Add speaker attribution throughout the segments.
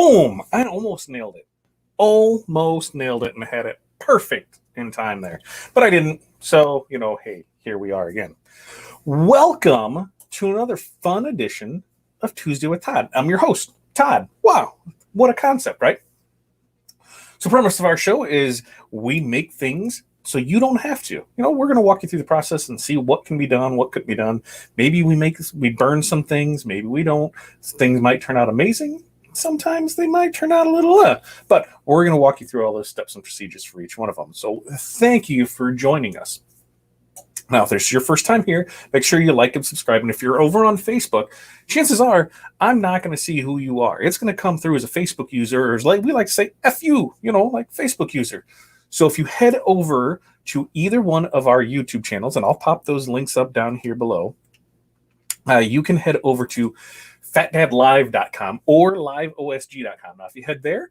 Speaker 1: Boom! I almost nailed it. Almost nailed it and had it perfect in time there. But I didn't. So, hey, here we are again. Welcome to another fun edition of Tuesday with Todd. I'm your host, Todd. Wow, what a concept, right? So the premise of our show is we make things so you don't have to. We're going to walk you through the process and see what can be done, what could be done. Maybe we burn some things, maybe we don't. Things might turn out amazing. Sometimes they might turn out a little, but we're going to walk you through all those steps and procedures for each one of them. So thank you for joining us. Now, if this is your first time here, make sure you like and subscribe. And if you're over on Facebook, chances are I'm not going to see who you are. It's going to come through as a Facebook user, or as we like to say, F you, like Facebook user. So if you head over to either one of our YouTube channels, and I'll pop those links up down here below, you can head over to fatdadlive.com or liveosg.com. Now, if you head there,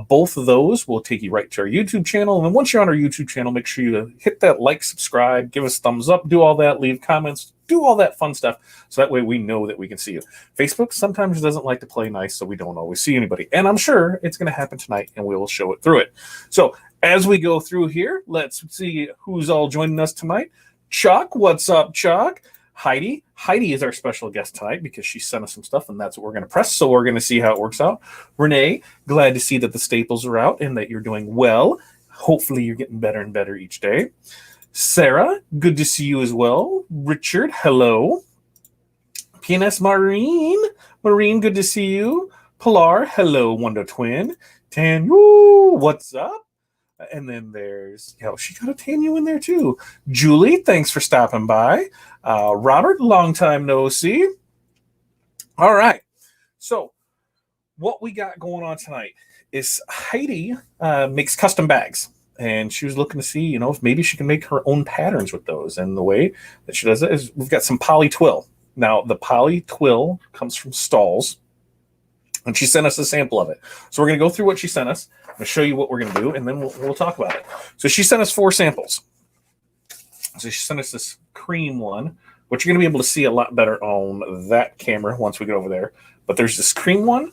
Speaker 1: both of those will take you right to our YouTube channel. And then once you're on our YouTube channel, make sure you hit that like, subscribe, give us thumbs up, do all that, leave comments, do all that fun stuff. So that way we know that we can see you. Facebook sometimes doesn't like to play nice, so we don't always see anybody. And I'm sure it's going to happen tonight, and we will show it through it. So as we go through here, let's see who's all joining us tonight. Chuck, what's up, Chuck? Heidi is our special guest tonight because she sent us some stuff, and that's what we're going to press. So we're going to see how it works out. Renee, glad to see that the staples are out and that you're doing well. Hopefully you're getting better and better each day. Sarah, good to see you as well. Richard, hello. PNS Maureen, good to see you. Pilar, hello, Wando Twin. Tanu, what's up? And then there's, she got a Tanu in there too. Julie, thanks for stopping by. Robert, long time no see. All right. So what we got going on tonight is Heidi makes custom bags. And she was looking to see, if maybe she can make her own patterns with those. And the way that she does it is we've got some Poly-Twill. Now, the Poly-Twill comes from Stahls. And she sent us a sample of it. So we're going to go through what she sent us. I'm going to show you what we're going to do, and then we'll talk about it. So she sent us 4 samples. So she sent us this cream one, which you're going to be able to see a lot better on that camera once we get over there. But there's this cream one,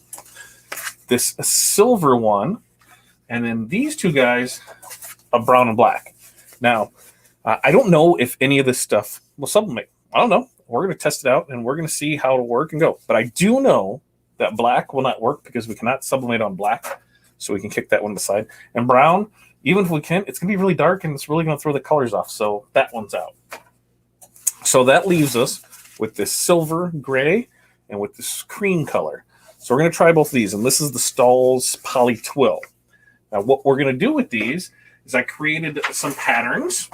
Speaker 1: this silver one, and then these two guys, a brown and black. Now, I don't know if any of this stuff will sublimate. I don't know. We're going to test it out, and we're going to see how it'll work and go. But I do know that black will not work because we cannot sublimate on black. So we can kick that one aside. And brown, even if we can, it's going to be really dark and it's really going to throw the colors off. So that one's out. So that leaves us with this silver gray and with this cream color. So we're going to try both of these. And this is the Stahls Poly-Twill. Now what we're going to do with these is I created some patterns.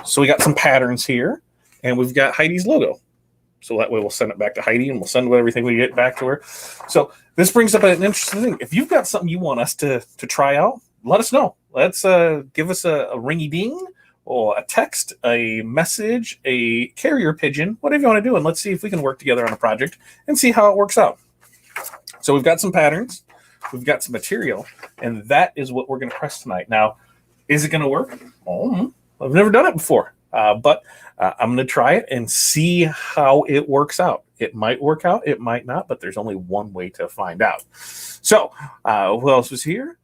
Speaker 1: So we got some patterns here. And we've got Heidi's logo. So that way we'll send it back to Heidi, and we'll send everything we get back to her. So this brings up an interesting thing. If you've got something you want us to try out, let us know. Let's give us a ringy ding or a text, a message, a carrier pigeon, whatever you want to do, and let's see if we can work together on a project and see how it works out. So we've got some patterns, we've got some material, and that is what we're going to press tonight. Now, is it going to work? Oh, I've never done it before. But I'm going to try it and see how it works out. It might work out, it might not, but there's only one way to find out. So who else was here?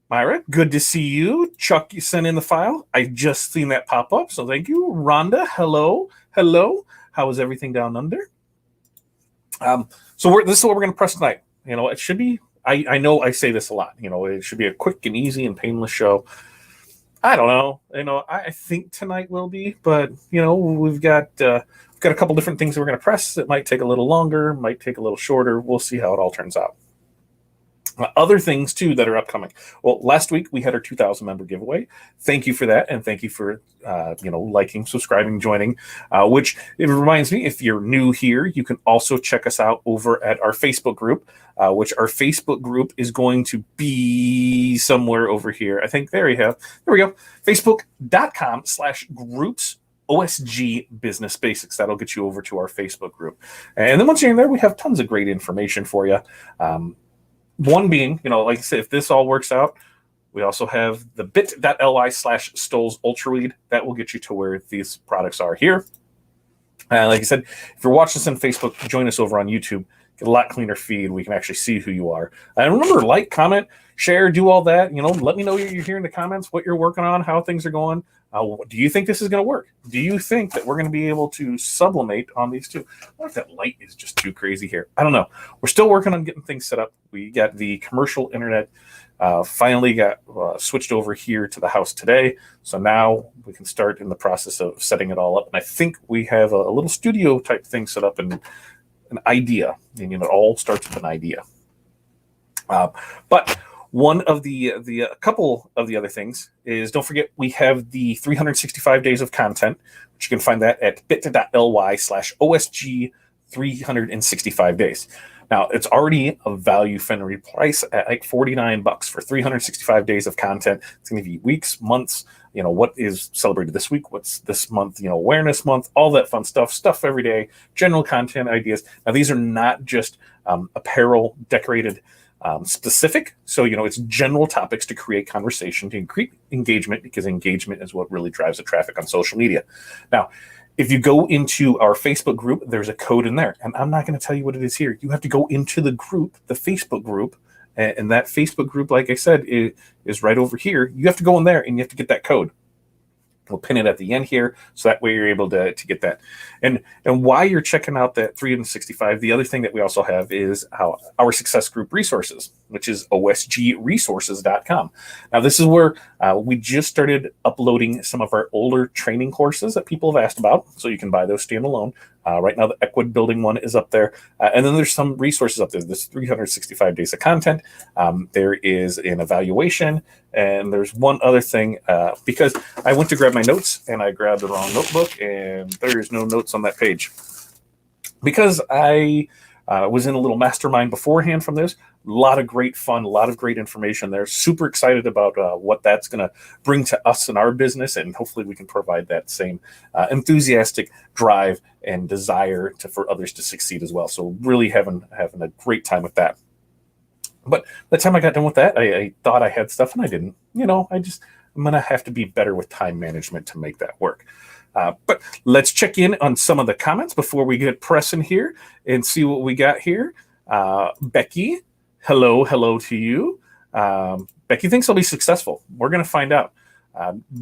Speaker 1: Myra, good to see you. Chuck, you sent in the file. I just seen that pop up, so thank you. Rhonda, hello. How is everything down under? So this is what we're going to press tonight. It should be, I know I say this a lot, it should be a quick and easy and painless show. I don't know. I think tonight will be, but we've got a couple different things that we're going to press. It might take a little longer, might take a little shorter. We'll see how it all turns out. Other things too that are upcoming. Well, last week we had our 2,000 member giveaway. Thank you for that, and thank you for liking, subscribing, joining. Which it reminds me, if you're new here, you can also check us out over at our Facebook group. Which our Facebook group is going to be somewhere over here. I think there we go. Facebook.com/groups OSG Business Basics. That'll get you over to our Facebook group. And then once you're in there, we have tons of great information for you. One being, like I said, if this all works out, we also have the bit.ly/Stahls Ultraweed. That will get you to where these products are here. Like I said, if you're watching us on Facebook, join us over on YouTube. get a lot cleaner feed. We can actually see who you are. And remember, like, comment, share, do all that. Let me know what you're hearing in the comments, what you're working on, how things are going. Do you think this is going to work? Do you think that we're going to be able to sublimate on these two? What if that light is just too crazy here? I don't know. We're still working on getting things set up. We got the commercial internet finally got switched over here to the house today. So now we can start in the process of setting it all up. And I think we have a little studio type thing set up and an idea. And, it all starts with an idea. But one of the couple of the other things is, don't forget, we have the 365 days of content, which you can find that at bit.ly/OSG 365 days. Now, it's already a value-friendly price at like $49 for 365 days of content. It's going to be weeks, months, what is celebrated this week, what's this month, awareness month, all that fun stuff every day, general content ideas. Now, these are not just apparel decorated specific. So, it's general topics to create conversation, to increase engagement, because engagement is what really drives the traffic on social media. Now, if you go into our Facebook group, there's a code in there. And I'm not going to tell you what it is here. You have to go into the group, the Facebook group. And that Facebook group, like I said, is right over here. You have to go in there and you have to get that code. We'll pin it at the end here, so that way you're able to get that. And while you're checking out that 365, the other thing that we also have is our success group resources, which is osgresources.com. Now, this is where we just started uploading some of our older training courses that people have asked about, so you can buy those standalone. Right now, the Equid building one is up there. And then there's some resources up there. There's 365 days of content. There is an evaluation. And there's one other thing, because I went to grab my notes and I grabbed the wrong notebook, and there's no notes on that page. Because I was in a little mastermind beforehand from this. A lot of great fun, a lot of great information there. Super excited about what that's going to bring to us in our business, and hopefully we can provide that same enthusiastic drive and desire for others to succeed as well. So really having a great time with that. But by the time I got done with that, I thought I had stuff, and I didn't. I'm going to have to be better with time management to make that work. But let's check in on some of the comments before we get pressing here and see what we got here. Becky, hello to you. Becky thinks I'll be successful. We're going to find out.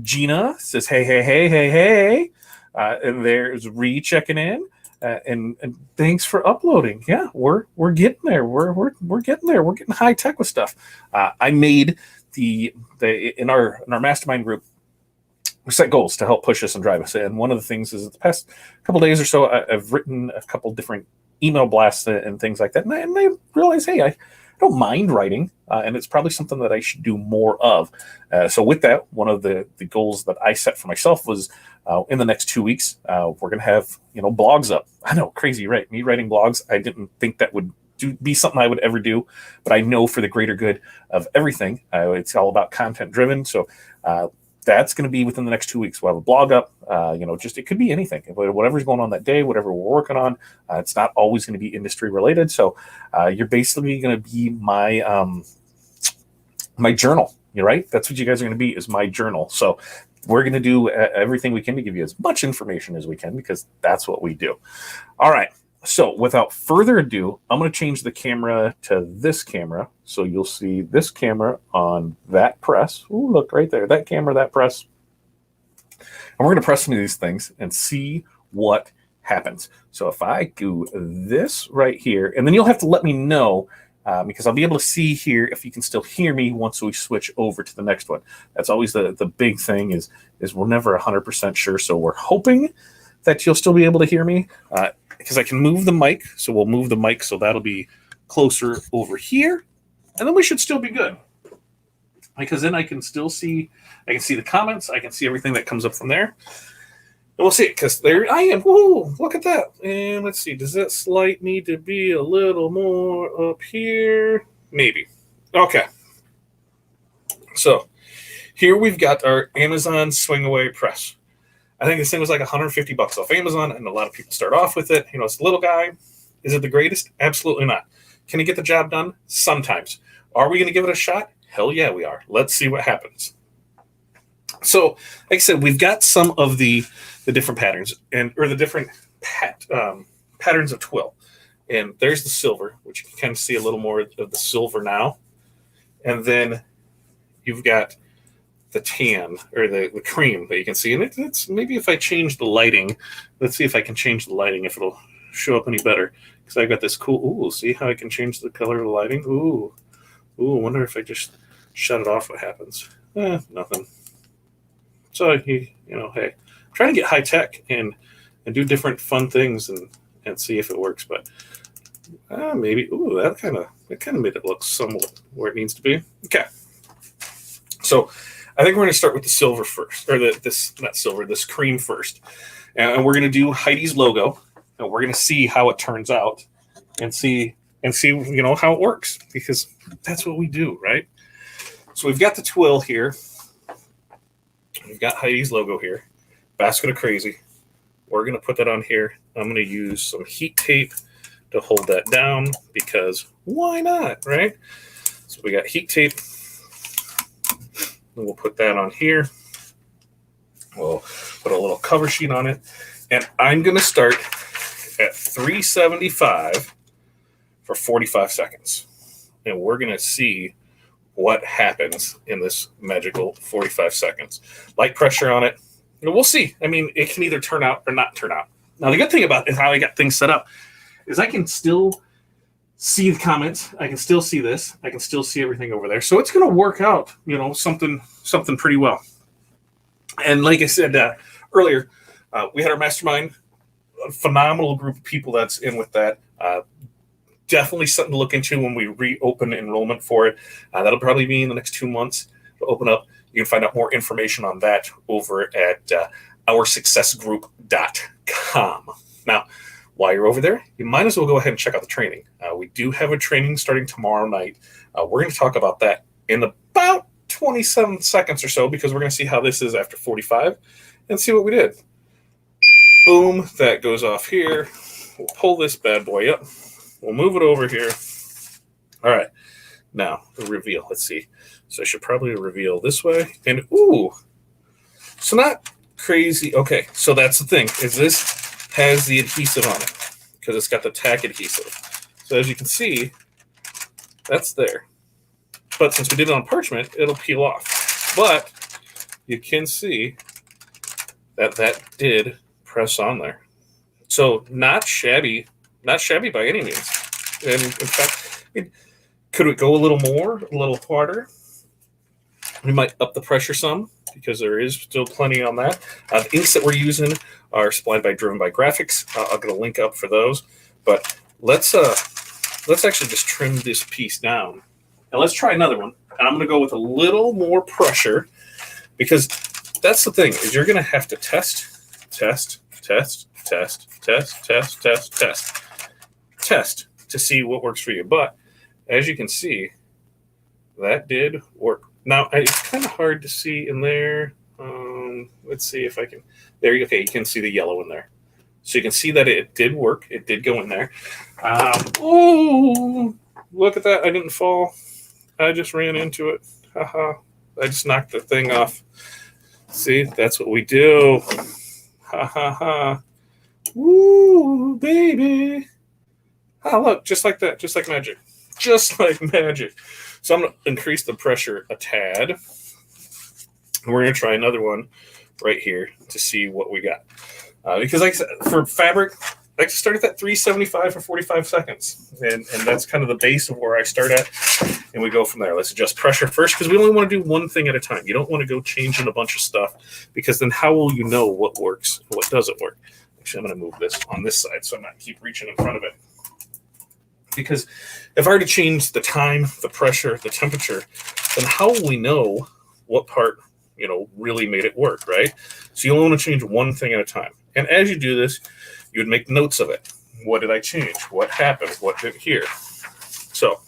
Speaker 1: Gina says, hey. And there's Ree checking in. And thanks for uploading. Yeah, we're getting there. We're getting there. We're getting high tech with stuff. I made in our mastermind group, we set goals to help push us and drive us. And one of the things is, the past couple days or so, I've written a couple different email blasts and things like that. And I realized, hey, I don't mind writing, and it's probably something that I should do more of. So with that, one of the goals that I set for myself was, in the next 2 weeks, we're going to have blogs up. I know, crazy, right? Me writing blogs, I didn't think that would be something I would ever do, but I know for the greater good of everything, it's all about content driven. So that's going to be within the next 2 weeks. We'll have a blog up. It could be anything, whatever's going on that day, whatever we're working on. It's not always going to be industry related. So you're basically going to be my my journal. You're right. That's what you guys are going to be, is my journal. So we're going to do everything we can to give you as much information as we can, because that's what we do. All right. So without further ado, I'm going to change the camera to this camera. So you'll see this camera on that press. Ooh, look right there. That camera, that press. And we're going to press some of these things and see what happens. So if I do this right here, and then you'll have to let me know, because I'll be able to see here if you can still hear me once we switch over to the next one. That's always the big thing, is we're never 100% sure. So we're hoping that you'll still be able to hear me, because I can move the mic. So we'll move the mic, so that'll be closer over here. And then we should still be good, because then I can still see, I can see the comments. I can see everything that comes up from there. And we'll see it, because there I am. Whoa, look at that. And let's see, does that slide need to be a little more up here? Maybe. Okay. So here we've got our Amazon Swing Away press. I think this thing was like $150 off Amazon, and a lot of people start off with it. It's a little guy. Is it the greatest? Absolutely not. Can it get the job done? Sometimes. Are we going to give it a shot? Hell yeah, we are. Let's see what happens. So, like I said, we've got some of the different patterns, or the different patterns of twill. And there's the silver, which you can kind of see a little more of the silver now. And then you've got the tan or the cream that you can see. And it's maybe if I change the lighting, let's see if I can change the lighting, if it'll show up any better. Because I got this cool, ooh, see how I can change the color of the lighting? Ooh, I wonder if I just shut it off, what happens? Nothing. So, hey, I'm trying to get high tech and do different fun things and see if it works. But maybe, that kind of made it look somewhat where it needs to be. Okay. So I think we're going to start with the silver first, or this cream first. And we're going to do Heidi's logo, and we're going to see how it turns out and see how it works, because that's what we do, right? So we've got the twill here. We've got Heidi's logo here. Basket of Crazy. We're going to put that on here. I'm going to use some heat tape to hold that down, because why not, right? So we got heat tape. And we'll put that on here. We'll put a little cover sheet on it. And I'm going to start at 375 for 45 seconds. And we're going to see what happens in this magical 45 seconds. Light pressure on it. And we'll see. I mean, it can either turn out or not turn out. Now, the good thing about how I got things set up is I can still see the comments. I can still see this. I can still see everything over there. So it's going to work out, something pretty well. And like I said earlier, we had our mastermind, a phenomenal group of people that's in with that. Definitely something to look into when we reopen enrollment for it. That'll probably be in the next 2 months to open up. You can find out more information on that over at OurSuccessGroup.com. Now, while you're over there, you might as well go ahead and check out the training. We do have a training starting tomorrow night. We're going to talk about that in about 27 seconds or so, because we're going to see how this is after 45 and see what we did. Boom, that goes off here. We'll pull this bad boy up. We'll move it over here. All right. Now, the reveal. Let's see. So I should probably reveal this way. And, so not crazy. Okay, so that's the thing, is this has the adhesive on it, because it's got the tack adhesive. So as you can see, that's there. But since we did it on parchment, it'll peel off. But you can see that did press on there. So not shabby by any means. And in fact, could it go a little more, a little harder? We might up the pressure some, because there is still plenty on that. The inks that we're using are supplied by Driven by Graphics. I'll get a link up for those. But let's actually just trim this piece down. And let's try another one. And I'm going to go with a little more pressure, because that's the thing, is you're going to have to test to see what works for you. But as you can see, that did work. Now, it's kind of hard to see in there. Let's see if I can. There you go. Okay, you can see the yellow in there. So you can see that it did work. It did go in there. Look at that. I didn't fall. I just ran into it. Haha. I just knocked the thing off. See, that's what we do. Ha ha ha. Woo, baby. Oh, look, just like that. Just like magic. Just like magic. So I'm going to increase the pressure a tad. We're going to try another one right here to see what we got. Because like I said, for fabric, I like to start at that 375 for 45 seconds. And that's kind of the base of where I start at. And we go from there. Let's adjust pressure first, because we only want to do one thing at a time. You don't want to go changing a bunch of stuff, because then how will you know what works and what doesn't work? Actually, I'm going to move this on this side so I'm not keep reaching in front of it. Because if I were to change the time, the pressure, the temperature, then how will we know what part, really made it work, right? So you only want to change one thing at a time. And as you do this, you would make notes of it. What did I change? What happened? What did here? So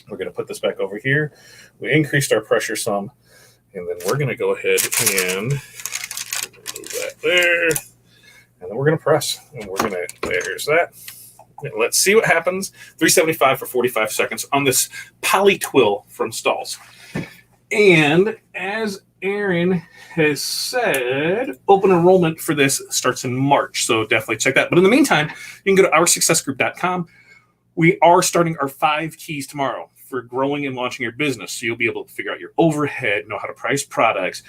Speaker 1: we're going to put this back over here. We increased our pressure some, and then we're going to go ahead and move that there. And then we're going to press, and we're going to, there's that. Let's see what happens. 375 for 45 seconds on this Poly-Twill from Stahls. And as Aaron has said open enrollment for this starts in March, so definitely check that. But in the meantime, you can go to OurSuccessGroup.com. We are starting our 5 keys tomorrow for growing and launching your business. So you'll be able to figure out your overhead, know how to price products,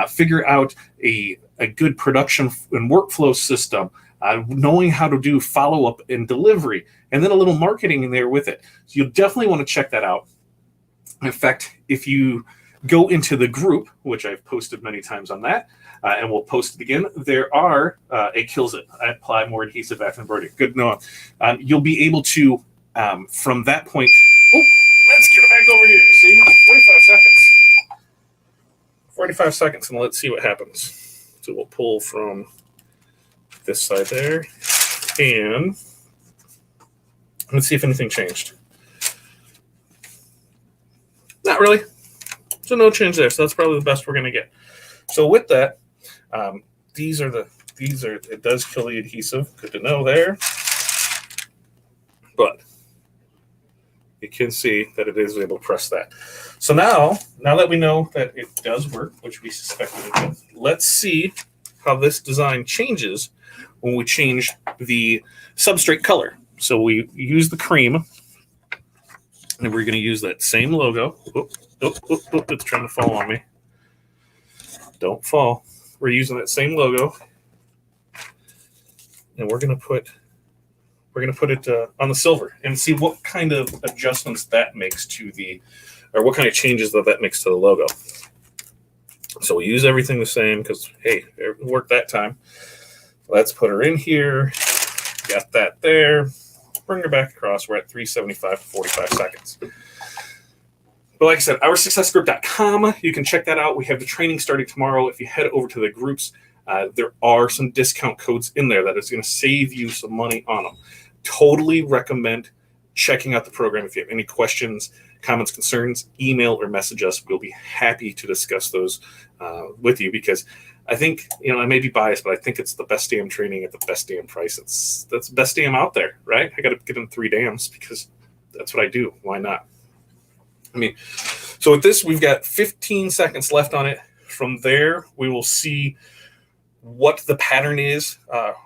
Speaker 1: figure out a good production and workflow system, knowing how to do follow-up and delivery, and then a little marketing in there with it. So you'll definitely want to check that out. In fact, if you go into the group, which I've posted many times on that, and we'll post it again, there are, it kills it. I apply more adhesive after embroidery. Good to know. You'll be able to, from that point, let's get it back over here. See, 45 seconds. 45 seconds, and let's see what happens. So we'll pull from this side there, and let's see if anything changed. Not really. So no change there. So that's probably the best we're going to get. So with that, it does kill the adhesive. Good to know there. But you can see that it is able to press that. So now that we know that it does work, which we suspected it would, let's see how this design changes when we change the substrate color. So we use the cream, and we're going to use that same logo. It's trying to fall on me. Don't fall. We're using that same logo, and we're going to put it on the silver and see what kind of adjustments that makes to or what kind of changes that makes to the logo. So we use everything the same because, hey, it worked that time. Let's put her in here. Got that there. Bring her back across. We're at 375 for 45 seconds. But like I said, OurSuccessGroup.com. You can check that out. We have the training starting tomorrow. If you head over to the groups, there are some discount codes in there that is going to save you some money on them. Totally recommend checking out the program. If you have any questions, comments, concerns, email or message us. We'll be happy to discuss those with you, because I think, I may be biased, but I think it's the best damn training at the best damn price. That's the best damn out there, right? I got to get in 3 dams because that's what I do. Why not? So with this, we've got 15 seconds left on it. From there, we will see what the pattern is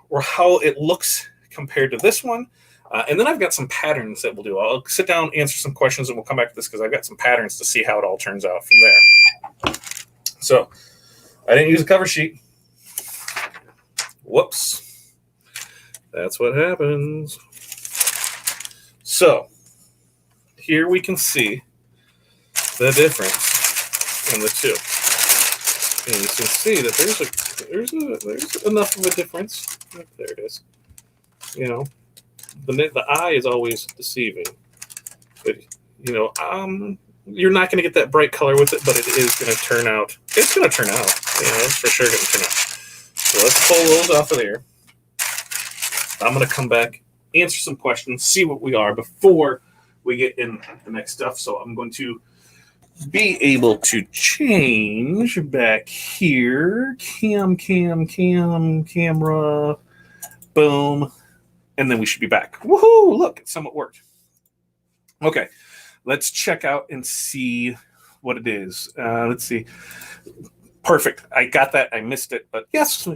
Speaker 1: or how it looks compared to this one. And then I've got some patterns that we'll do. I'll sit down, answer some questions, and we'll come back to this because I've got some patterns to see how it all turns out from there. So I didn't use a cover sheet. Whoops. That's what happens. So here we can see the difference in the two. And you can see that there's enough of a difference. There it is. The eye is always deceiving. But, you're not going to get that bright color with it, but it is going to turn out. It's going to turn out. It's for sure going to turn out. So let's pull those off of there. I'm going to come back, answer some questions, see what we are before we get in the next stuff. So I'm going to be able to change back here. Camera. Boom. And then we should be back. Woohoo! Look, it somewhat worked. Okay, let's check out and see what it is. Let's see. Perfect. I got that. I missed it. But yes.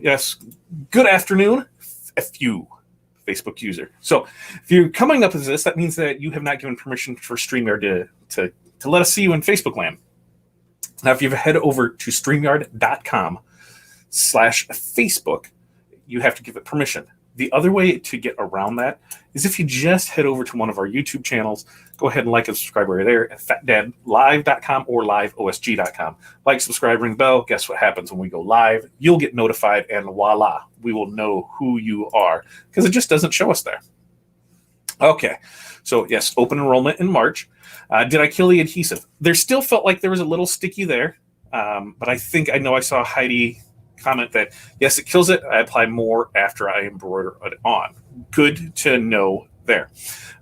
Speaker 1: Good afternoon, FU, Facebook user. So if you're coming up as this, that means that you have not given permission for StreamYard to let us see you in Facebook land. Now, if you head over to StreamYard.com/Facebook, you have to give it permission. The other way to get around that is if you just head over to one of our YouTube channels, go ahead and like and subscribe right there at fatdadlive.com or liveosg.com. Like, subscribe, ring the bell. Guess what happens when we go live? You'll get notified, and voila, we will know who you are because it just doesn't show us there. Okay, so yes, open enrollment in March. Did I kill the adhesive? There still felt like there was a little sticky there, but I know I saw Heidi comment that, yes, it kills it. I apply more after I embroider it on. Good to know there.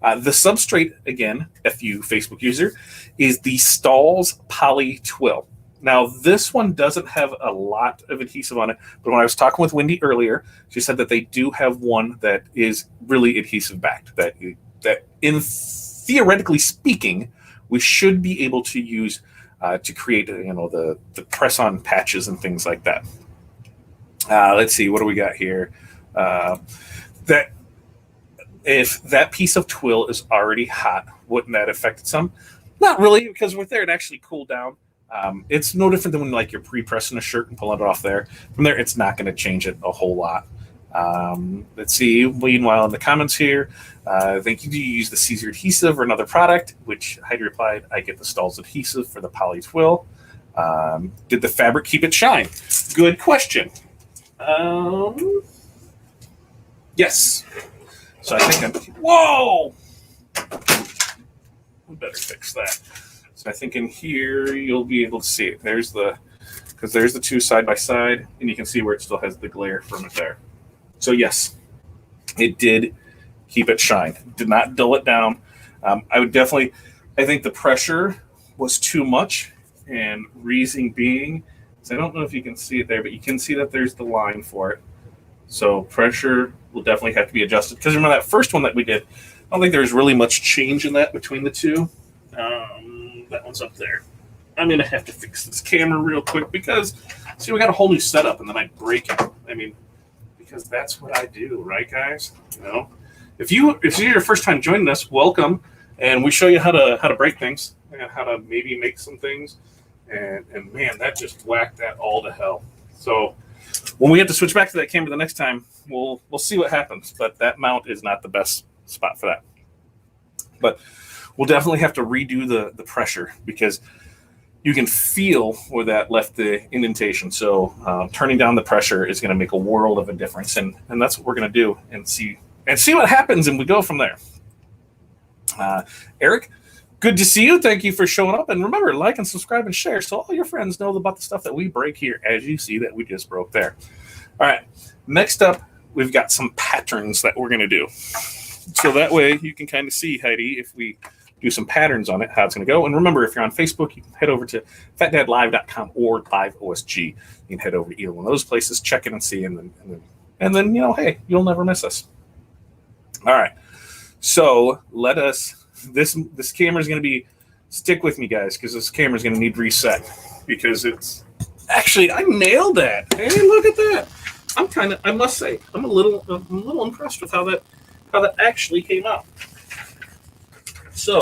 Speaker 1: The substrate, again, FU Facebook user, is the Stahls Poly-Twill. Now, this one doesn't have a lot of adhesive on it, but when I was talking with Wendy earlier, she said that they do have one that is really adhesive backed, that in theoretically speaking, we should be able to use to create, the press-on patches and things like that. Let's see, what do we got here? That if that piece of twill is already hot, wouldn't that affect it some? Not really, because with there it actually cooled down. It's no different than when like you're pre-pressing a shirt and pulling it off there. From there, it's not going to change it a whole lot. Let's see. Meanwhile, in the comments here, thank you. Do you use the Caesar adhesive or another product? Which Heidi replied, I get the Stahls adhesive for the Poly-Twill. Did the fabric keep it shine? Good question. Yes. So I think whoa! We better fix that. So I think in here you'll be able to see it. There's the two side by side, and you can see where it still has the glare from it there. So yes, it did keep it shine. Did not dull it down. I think the pressure was too much, and reason being, so I don't know if you can see it there, but you can see that there's the line for it. So pressure will definitely have to be adjusted. Because remember that first one that we did, I don't think there's really much change in that between the two. That one's up there. I'm going to have to fix this camera real quick because, see, we got a whole new setup and then I break it. I mean, because that's what I do, right, guys? If you're your first time joining us, welcome, and we show you how to break things and how to maybe make some things. And man, that just whacked that all to hell. So when we have to switch back to that camera the next time, we'll see what happens. But that mount is not the best spot for that. But we'll definitely have to redo the pressure because you can feel where that left the indentation. So turning down the pressure is going to make a world of a difference, and that's what we're going to do and see what happens, and we go from there. Eric, good to see you. Thank you for showing up, and remember, like and subscribe and share so all your friends know about the stuff that we break here, as you see that we just broke there. All right, next up, we've got some patterns that we're going to do. So that way you can kind of see, Heidi, if we do some patterns on it, how it's going to go. And remember, if you're on Facebook, you can head over to fatdadlive.com or LiveOSG. You can head over to either one of those places, check in and see, and then hey, you'll never miss us. All right. So this camera is going to be, stick with me, guys, because this camera is going to need reset because it's actually, I nailed that. Hey, look at that. I must say, I'm a little impressed with how that actually came out. So,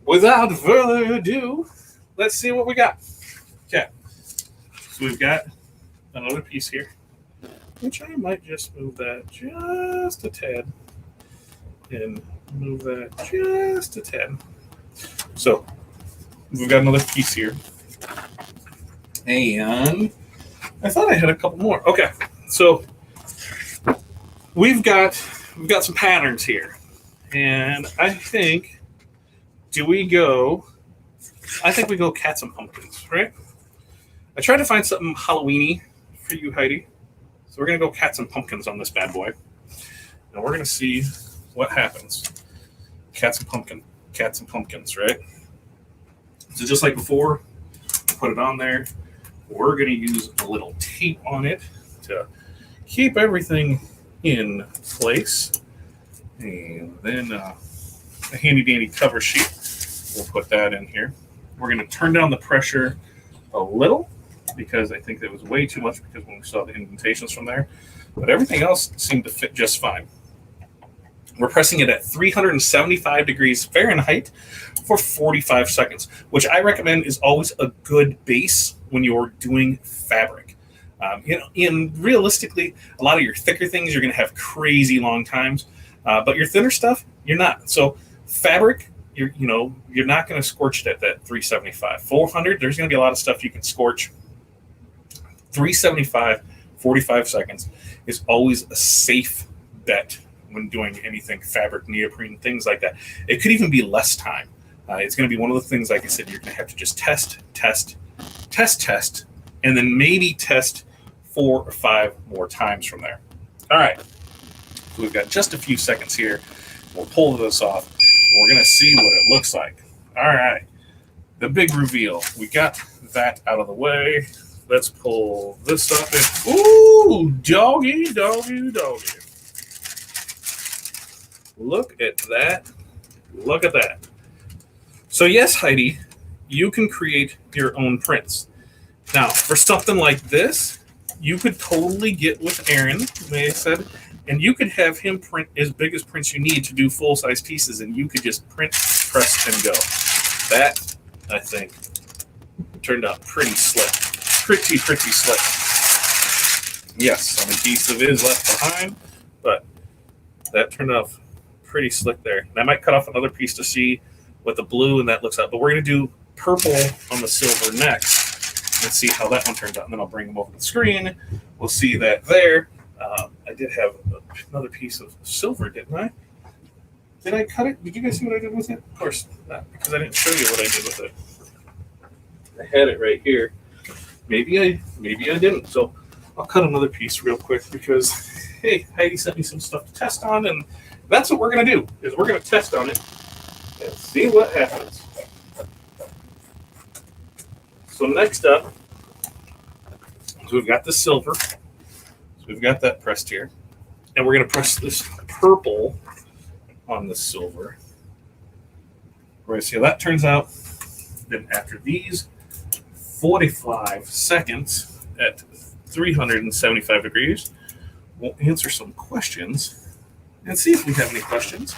Speaker 1: without further ado, let's see what we got. Okay, so we've got another piece here, which I might just move that just a tad, and move that just a tad. So, we've got another piece here, and I thought I had a couple more. Okay, so we've got some patterns here. And I think we go cats and pumpkins, right? I tried to find something Halloween-y for you, Heidi. So we're going to go cats and pumpkins on this bad boy. And we're going to see what happens. Cats and pumpkins, right? So just like before, put it on there. We're going to use a little tape on it to keep everything in place. And then a handy-dandy cover sheet. We'll put that in here. We're going to turn down the pressure a little because I think that was way too much because when we saw the indentations from there. But everything else seemed to fit just fine. We're pressing it at 375 degrees Fahrenheit for 45 seconds, which I recommend is always a good base when you're doing fabric. And realistically, a lot of your thicker things, you're going to have crazy long times. But your thinner stuff, you're not. So fabric, you're not going to scorch it at that 375. 400, there's going to be a lot of stuff you can scorch. 375, 45 seconds is always a safe bet when doing anything fabric, neoprene, things like that. It could even be less time. It's going to be one of the things, like I said, you're going to have to just test, and then maybe test 4 or 5 more times from there. All right. So we've got just a few seconds here. We'll pull this off. We're going to see what it looks like. All right. The big reveal. We got that out of the way. Let's pull this up. Ooh, doggy. Look at that. So yes, Heidi, you can create your own prints. Now, for something like this, you could totally get with Aaron, like I said, and you could have him print as big as prints you need to do full-size pieces, and you could just print, press, and go. That, I think, turned out pretty slick. Pretty slick. Yes, some adhesive is left behind, but that turned out pretty slick there. And I might cut off another piece to see what the blue and that looks like, but we're going to do purple on the silver next and see how that one turns out. And then I'll bring them over to the screen. We'll see that there. I did have another piece of silver, didn't I? Did I cut it? Did you guys see what I did with it? Of course not, because I didn't show you what I did with it. I had it right here. Maybe I didn't. So I'll cut another piece real quick because, hey, Heidi sent me some stuff to test on, and that's what we're going to do, is we're going to test on it and see what happens. So next up, so we've got the silver. So we've got that pressed here. And we're going to press this purple on the silver. We're going to see how that turns out. Then after these 45 seconds at 375 degrees, we'll answer some questions and see if we have any questions.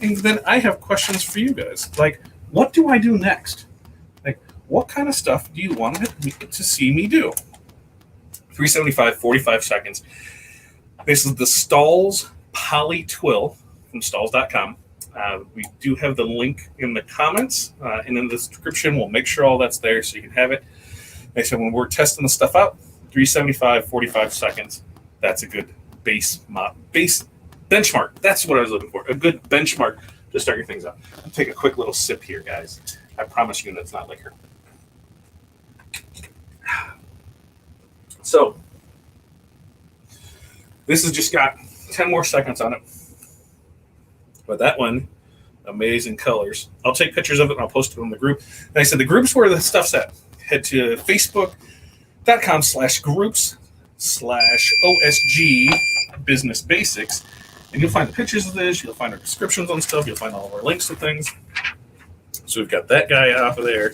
Speaker 1: And then I have questions for you guys. Like, what do I do next? Like, what kind of stuff do you want to see me do? 375, 45 seconds. This is the Stahls Poly-Twill from Stahls.com. We do have the link in the comments and in the description. We'll make sure all that's there so you can have it. Like I said, when we're testing the stuff out, 375, 45 seconds. That's a good base benchmark. That's what I was looking for. A good benchmark to start your things out. I'll take a quick little sip here, guys. I promise you that's not liquor. So, this has just got 10 more seconds on it. But that one, amazing colors. I'll take pictures of it and I'll post it on the group. And I said the group's where the stuff's at. Head to facebook.com/groups/OSG Business Basics. And you'll find the pictures of this. You'll find our descriptions on stuff. You'll find all of our links to things. So we've got that guy off of there.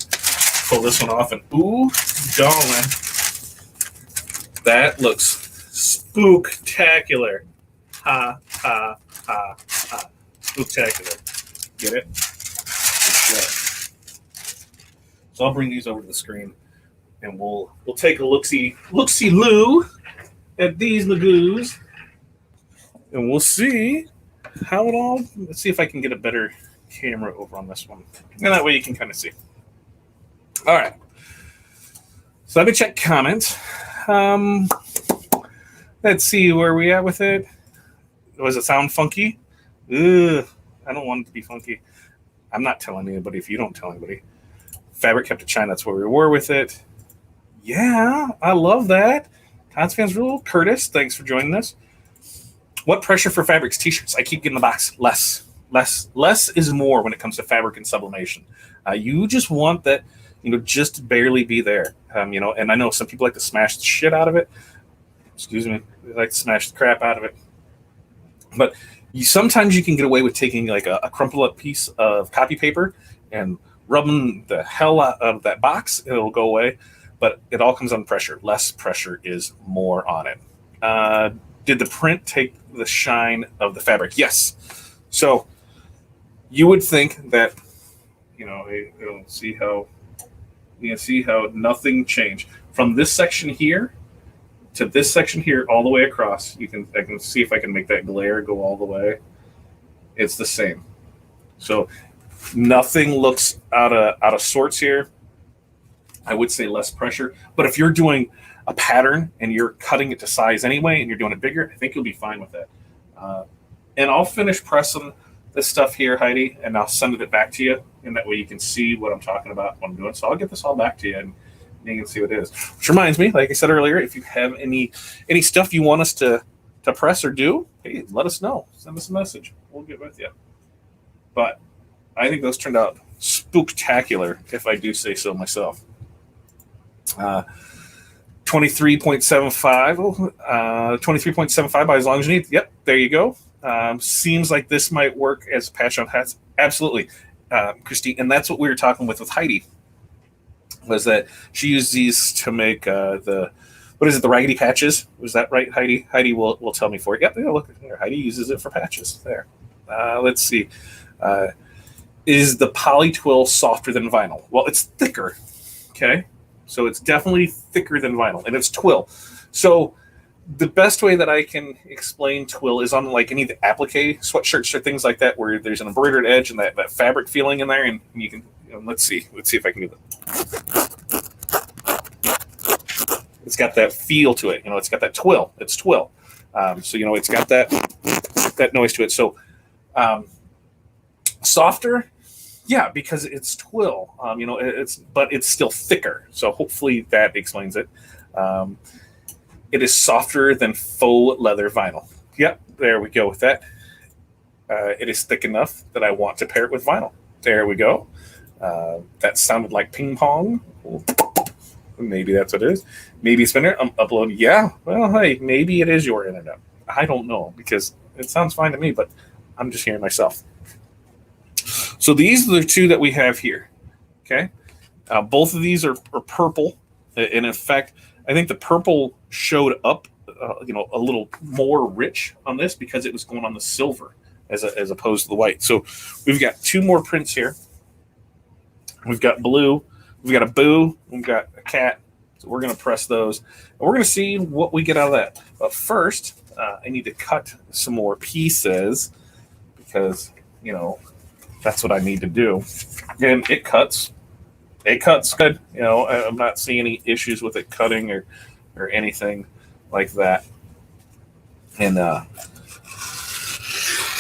Speaker 1: Pull this one off and ooh, darling. That looks spooktacular. Ha, ha, ha, ha. Spooktacular. Get it? So I'll bring these over to the screen and we'll take a look-see-loo at these lagoos. And we'll see how it all, let's see if I can get a better camera over on this one. And that way you can kind of see. All right. So let me check comments. Let's see where we at with it. Does it sound funky? Ugh, I don't want it to be funky. I'm not telling anybody if you don't tell anybody. Fabric kept to China. That's where we were with it. Yeah, I love that. Todd's Fans Rule. Curtis, thanks for joining us. What pressure for fabrics? T-shirts. I keep getting the box. Less is more when it comes to fabric and sublimation. You just want that, just barely be there. And I know some people like to smash the shit out of it. Excuse me. They like to smash the crap out of it. But sometimes you can get away with taking like a crumpled up piece of copy paper and rubbing the hell out of that box. It'll go away. But it all comes on pressure. Less pressure is more on it. Did the print take the shine of the fabric? Yes. So you would think that, you'll see how nothing changed from this section here to this section here all the way across. I can see if I can make that glare go all the way. It's the same. So nothing looks out of sorts here. I would say less pressure, but if you're doing a pattern and you're cutting it to size anyway and you're doing it bigger, I think you'll be fine with that. And I'll finish pressing this stuff here, Heidi, and I'll send it back to you, and that way you can see what I'm talking about, what I'm doing. So I'll get this all back to you, and you can see what it is. Which reminds me, like I said earlier, if you have any stuff you want us to press or do, hey, let us know. Send us a message. We'll get with you. But I think those turned out spooktacular, if I do say so myself. 23.75 by as long as you need. Yep, there you go. Seems like this might work as a patch on hats. Absolutely, Christine. And that's what we were talking with Heidi. was that she used these to make the raggedy patches. Was that right, Heidi? Heidi will tell me for it. Yep, yeah, look here. Heidi uses it for patches. There. Let's see. Is the Poly-Twill softer than vinyl? Well, it's thicker. Okay, so it's definitely thicker than vinyl, and it's twill. So the best way that I can explain twill is on like any of the applique sweatshirts or things like that, where there's an embroidered edge and that fabric feeling in there, and you can. Let's see if I can do that. It's got that feel to it. It's got that twill. It's twill. So it's got that noise to it. So softer, yeah, because it's twill. But it's still thicker. So hopefully that explains it. It is softer than faux leather vinyl. Yep, there we go with that. It is thick enough that I want to pair it with vinyl. There we go. That sounded like ping pong. Maybe that's what it is. Maybe it's been uploaded. Yeah. Well, hey, maybe it is your internet. I don't know, because it sounds fine to me, but I'm just hearing myself. So these are the two that we have here. Okay. Both of these are purple. And in fact, I think the purple showed up, a little more rich on this because it was going on the silver as opposed to the white. So we've got two more prints here. We've got blue. We've got a boo. We've got a cat. So we're going to press those. And we're going to see what we get out of that. But first, I need to cut some more pieces because, that's what I need to do. And it cuts. It cuts good. I'm not seeing any issues with it cutting or anything like that. And I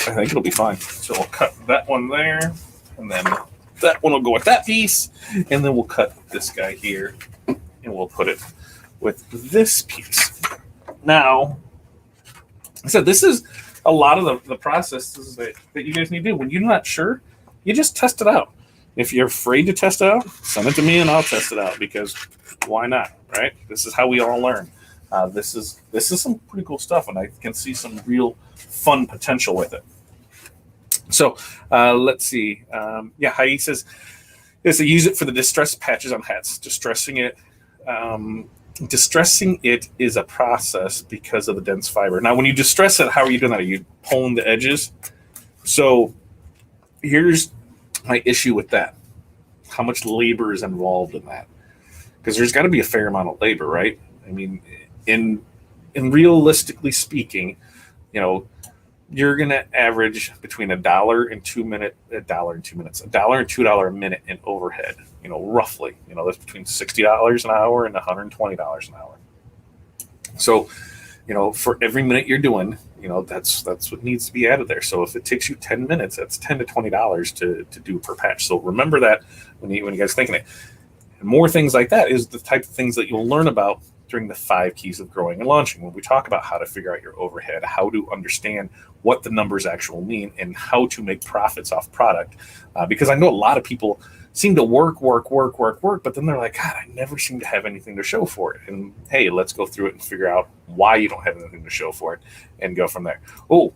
Speaker 1: think it'll be fine. So we'll cut that one there. And then that one will go with that piece. And then we'll cut this guy here. And we'll put it with this piece. Now, I said this is a lot of the processes that you guys need to do. When you're not sure, you just test it out. If you're afraid to test it out, send it to me and I'll test it out, because why not, right? This is how we all learn. This is some pretty cool stuff, and I can see some real fun potential with it. So let's see. Heidi says, yes, I use it for the distress patches on hats. Distressing it is a process because of the dense fiber. Now, when you distress it, how are you doing that? Are you pulling the edges? So here's my issue with that. How much labor is involved in that? Because there's got to be a fair amount of labor, right? I mean, in realistically speaking, you're going to average between $1 and $2 a minute in overhead, roughly. That's between $60 an hour and $120 an hour. So, for every minute you're doing, that's what needs to be added there. So if it takes you 10 minutes, that's $10 to $20 to do per patch. So remember that when you guys thinking it. And more things like that is the type of things that you'll learn about during the 5 keys of growing and launching, when we talk about how to figure out your overhead, how to understand what the numbers actually mean, and how to make profits off product. Because I know a lot of people seem to work, but then they're like, God, I never seem to have anything to show for it. And hey, let's go through it and figure out why you don't have anything to show for it and go from there. Oh,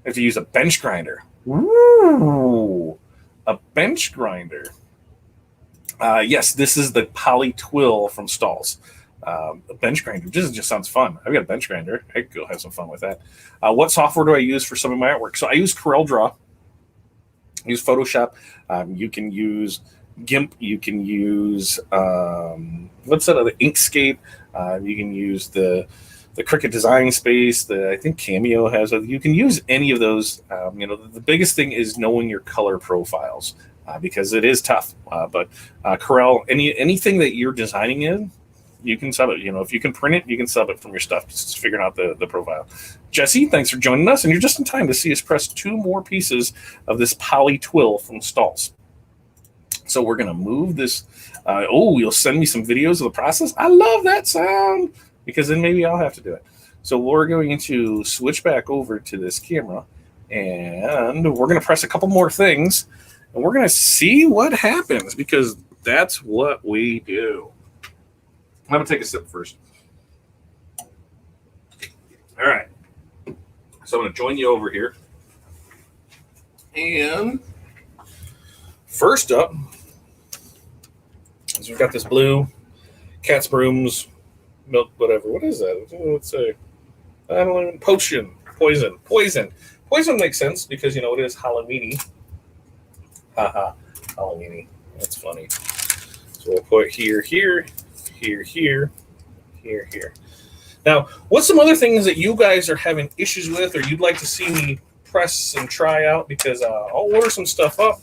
Speaker 1: I have to use a bench grinder. Ooh, a bench grinder. Yes, this is the Poly-Twill from Stahls. A bench grinder. This just sounds fun. I've got a bench grinder. I could go have some fun with that. What software do I use for some of my artwork? So I use CorelDRAW. I use Photoshop. You can use GIMP. You can use what's that other, Inkscape. You can use the Cricut Design Space. I think Cameo has. You can use any of those. The biggest thing is knowing your color profiles, because it is tough. But Corel, anything that you're designing in, you can sub it. If you can print it, you can sub it from your stuff. Just figuring out the profile. Jesse, thanks for joining us, and you're just in time to see us press 2 more pieces of this Poly-Twill from Stahls. So we're gonna move this. You'll send me some videos of the process. I love that sound, because then maybe I'll have to do it. So we're going to switch back over to this camera, and we're gonna press a couple more things, and we're gonna see what happens, because that's what we do. I'm going to take a sip first. All right. So I'm going to join you over here. And first up, So we've got this blue, cat's brooms, milk, whatever. What is that? Let's say, I don't even, potion, poison. Poison makes sense because, you know, it is Halloween-y. Haha, Halloween-y. That's funny. So we'll put here. Now, what's some other things that you guys are having issues with or you'd like to see me press and try out? Because I'll order some stuff up.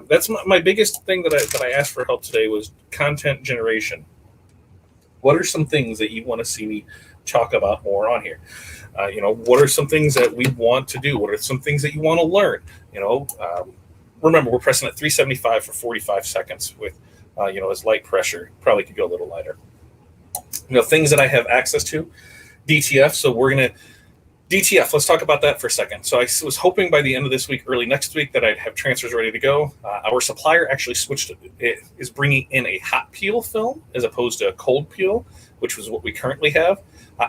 Speaker 1: That's my biggest thing that I asked for help today was content generation. What are some things that you want to see me talk about more on here? You know, what are some things that we want to do? What are some things that you want to learn? You know, remember, we're pressing at 375 for 45 seconds with, you know, as light pressure. Probably could go a little lighter. You know, things that I have access to, DTF. So we're going to, DTF, let's talk about that for a second. So I was hoping by the end of this week, early next week, that I'd have transfers ready to go. Our supplier actually switched, it is bringing in a hot peel film as opposed to a cold peel, which was what we currently have.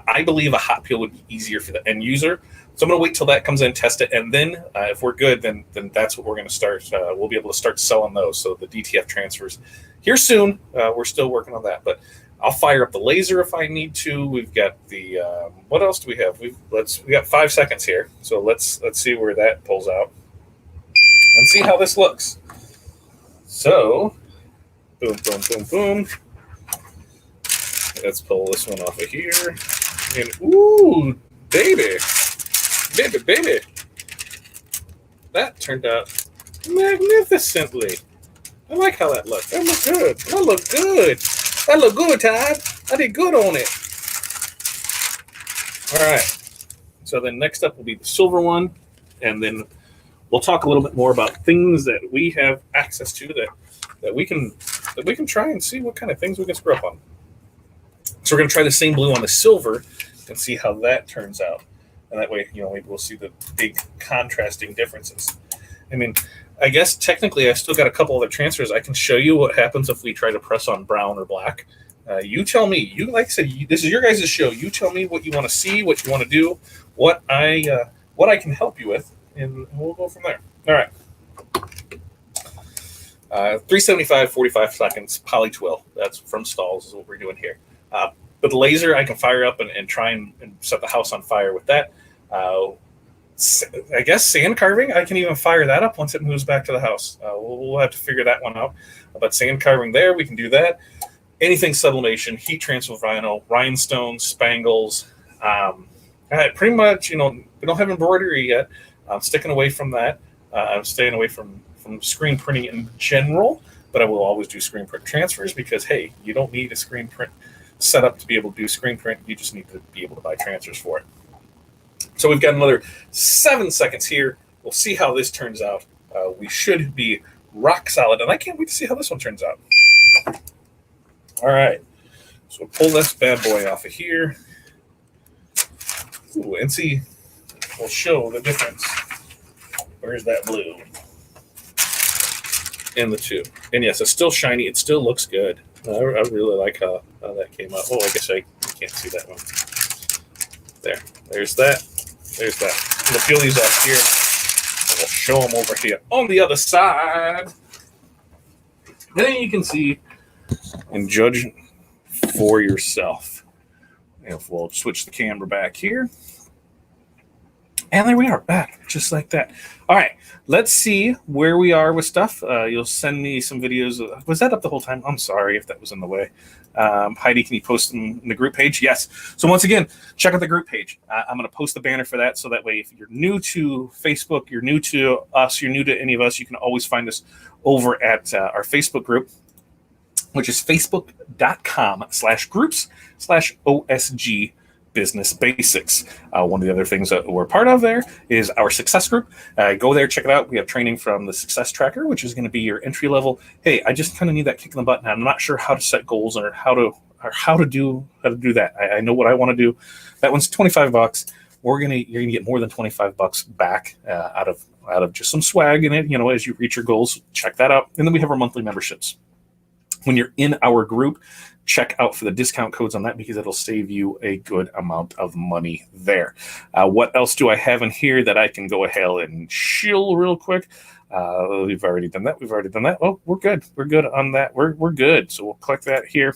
Speaker 1: I believe a hot peel would be easier for the end user. So I'm going to wait till that comes in, test it, and then if we're good, then that's what we're going to start. We'll be able to start selling those. So the DTF transfers here soon. We're still working on that, but I'll fire up the laser if I need to. We've got the what else do we have? We got 5 seconds here, so let's see where that pulls out and see how this looks. So, boom. Let's pull this one off of here, and ooh, baby, that turned out magnificently. I like how that looked. That looked good. That looked good, Todd. I did good on it. All right. So then next up will be the silver one, and then we'll talk a little bit more about things that we have access to that we can try and see what kind of things we can screw up on. So we're going to try the same blue on the silver and see how that turns out. And that way, you know, maybe we'll see the big contrasting differences. I mean, I guess technically I've still got a couple other transfers. I can show you what happens if we try to press on brown or black. You tell me. You, like I said, this is your guys' show. You tell me what you want to see, what you want to do, what I can help you with, and we'll go from there. All right. 375, 45 seconds, Poly-Twill. That's from Stahls is what we're doing here. But the laser, I can fire up and try and set the house on fire with that. I guess sand carving, I can even fire that up once it moves back to the house. We'll have to figure that one out. But sand carving there, we can do that. Anything sublimation, heat transfer vinyl, rhinestones, spangles. Pretty much, you know, we don't have embroidery yet. I'm sticking away from that. I'm staying away from screen printing in general, but I will always do screen print transfers because, hey, you don't need a screen print setup to be able to do screen print. You just need to be able to buy transfers for it. So we've got another 7 seconds here. We'll see how this turns out. We should be rock solid, and I can't wait to see how this one turns out. All right. So we'll pull this bad boy off of here. Ooh, and see, we'll show the difference. Where's that blue? And the two. And yes, it's still shiny. It still looks good. I really like how that came out. Oh, I guess I can't see that one. There. There's that. There's that. We'll peel these off here. And we'll show them over here on the other side. Then you can see and judge for yourself. If we'll switch the camera back here. And there we are, back, just like that. All right, let's see where we are with stuff. You'll send me some videos. Was that up the whole time? I'm sorry if that was in the way. Heidi, can you post them in the group page? Yes. So once again, check out the group page. I'm going to post the banner for that, so that way if you're new to Facebook, you're new to us, you're new to any of us, you can always find us over at our Facebook group, which is facebook.com/groups/OSG Business Basics. One of the other things that we're part of there is our success group. Go there, check it out. We have training from the Success Tracker, which is going to be your entry level. Hey, I just kind of need that kick in the butt, and I'm not sure how to set goals or how to do that. I know what I want to do. That one's $25. You're gonna get more than $25 back out of just some swag in it. You know, as you reach your goals, check that out. And then we have our monthly memberships. When you're in our group, check out for the discount codes on that because it'll save you a good amount of money there. What else do I have in here that I can go ahead and shill real quick? We've already done that. We've already done that. Oh, we're good. We're good on that. We're good. So we'll click that here.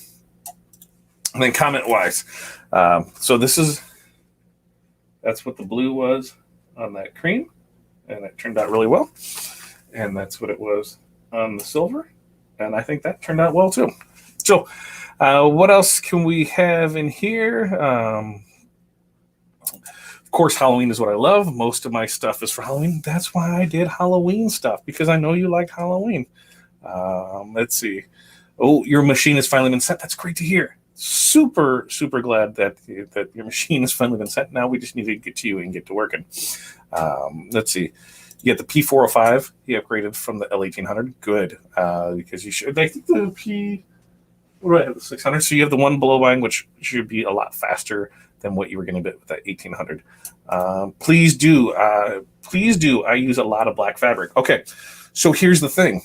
Speaker 1: And then comment-wise. So that's what the blue was on that cream. And it turned out really well. And that's what it was on the silver. And I think that turned out well too. So what else can we have in here? Of course, Halloween is what I love. Most of my stuff is for Halloween. That's why I did Halloween stuff, because I know you like Halloween. Let's see. Oh, your machine has finally been set. That's great to hear. Super, super glad that your machine has finally been set. Now we just need to get to you and get to working. Let's see. You get the P405. You upgraded from the L1800. Good, because you should. I think the P. What do I have? The 600. So you have the one below buying, which should be a lot faster than what you were going to get with that 1800. Please do. Please do. I use a lot of black fabric. Okay, so here's the thing.